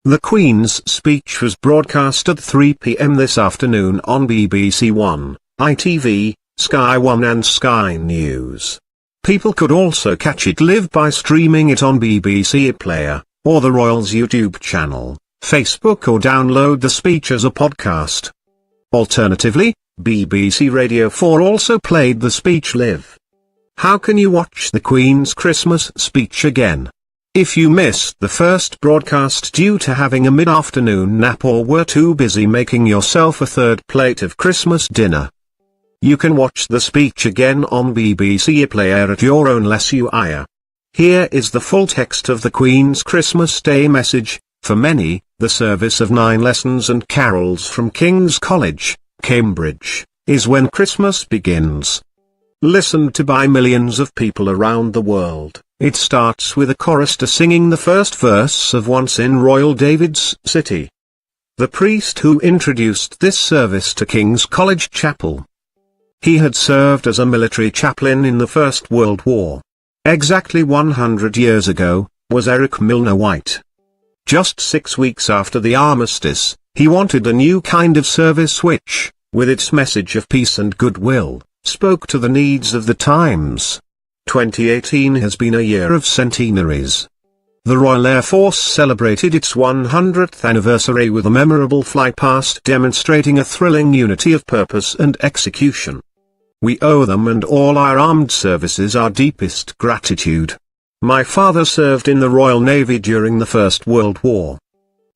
The Queen's speech was broadcast at 3 p.m. this afternoon on BBC One, ITV, Sky One and Sky News. People could also catch it live by streaming it on BBC iPlayer, or the Royals YouTube channel, Facebook, or download the speech as a podcast. Alternatively, BBC Radio 4 also played the speech live. How can you watch the Queen's Christmas speech again? If you missed the first broadcast due to having a mid-afternoon nap or were too busy making yourself a third plate of Christmas dinner, you can watch the speech again on BBC iPlayer at your own leisure. Here is the full text of the Queen's Christmas Day message. For many, the service of 9 lessons and carols from King's College, Cambridge, is when Christmas begins. Listened to by millions of people around the world, it starts with a chorister singing the first verse of Once in Royal David's City. The priest who introduced this service to King's College Chapel. He had served as a military chaplain in the First World War. Exactly 100 years ago, was Eric Milner White. Just 6 weeks after the armistice, he wanted a new kind of service which, with its message of peace and goodwill, spoke to the needs of the times. 2018 has been a year of centenaries. The Royal Air Force celebrated its 100th anniversary with a memorable flypast demonstrating a thrilling unity of purpose and execution. We owe them and all our armed services our deepest gratitude. My father served in the Royal Navy during the First World War.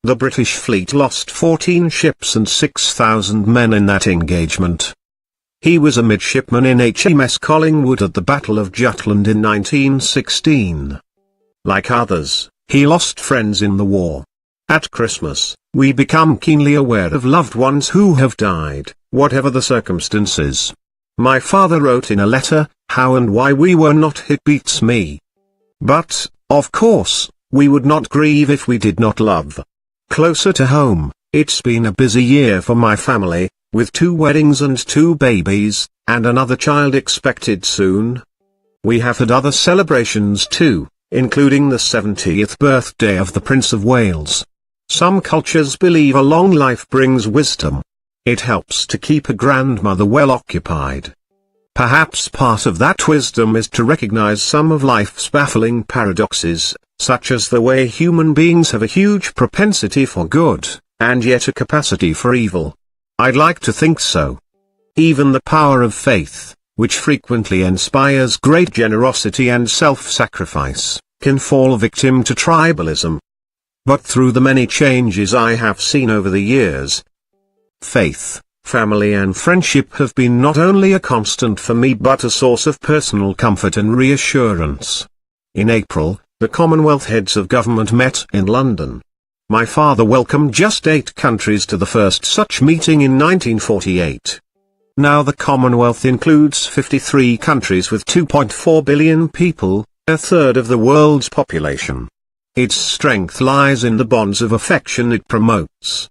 The British fleet lost 14 ships and 6,000 men in that engagement. He was a midshipman in HMS Collingwood at the Battle of Jutland in 1916. Like others, he lost friends in the war. At Christmas, we become keenly aware of loved ones who have died, whatever the circumstances. My father wrote in a letter, how and why we were not hit beats me. But, of course, we would not grieve if we did not love. Closer to home, it's been a busy year for my family, with 2 weddings and 2 babies, and another child expected soon. We have had other celebrations too, including the 70th birthday of the Prince of Wales. Some cultures believe a long life brings wisdom. It helps to keep a grandmother well occupied. Perhaps part of that wisdom is to recognize some of life's baffling paradoxes, such as the way human beings have a huge propensity for good, and yet a capacity for evil. I'd like to think so. Even the power of faith, which frequently inspires great generosity and self-sacrifice, can fall victim to tribalism. But through the many changes I have seen over the years, faith, family and friendship have been not only a constant for me but a source of personal comfort and reassurance. In April, the Commonwealth heads of government met in London. My father welcomed just 8 countries to the first such meeting in 1948. Now the Commonwealth includes 53 countries with 2.4 billion people, a third of the world's population. Its strength lies in the bonds of affection it promotes,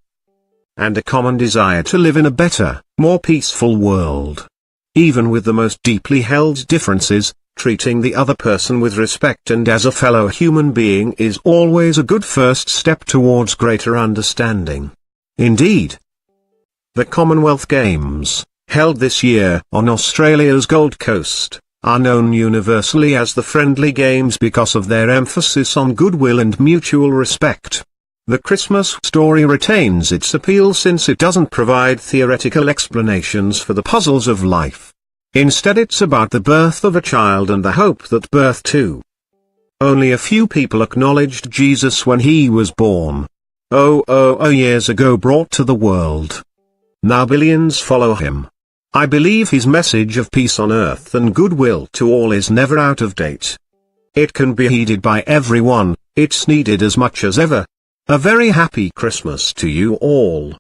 and a common desire to live in a better, more peaceful world. Even with the most deeply held differences, treating the other person with respect and as a fellow human being is always a good first step towards greater understanding. Indeed, the Commonwealth Games, held this year on Australia's Gold Coast, are known universally as the Friendly Games because of their emphasis on goodwill and mutual respect. The Christmas story retains its appeal since it doesn't provide theoretical explanations for the puzzles of life. Instead, it's about the birth of a child and the hope that birth too. Only a few people acknowledged Jesus when he was born. Years ago brought to the world. Now billions follow him. I believe his message of peace on earth and goodwill to all is never out of date. It can be heeded by everyone, it's needed as much as ever. A very happy Christmas to you all.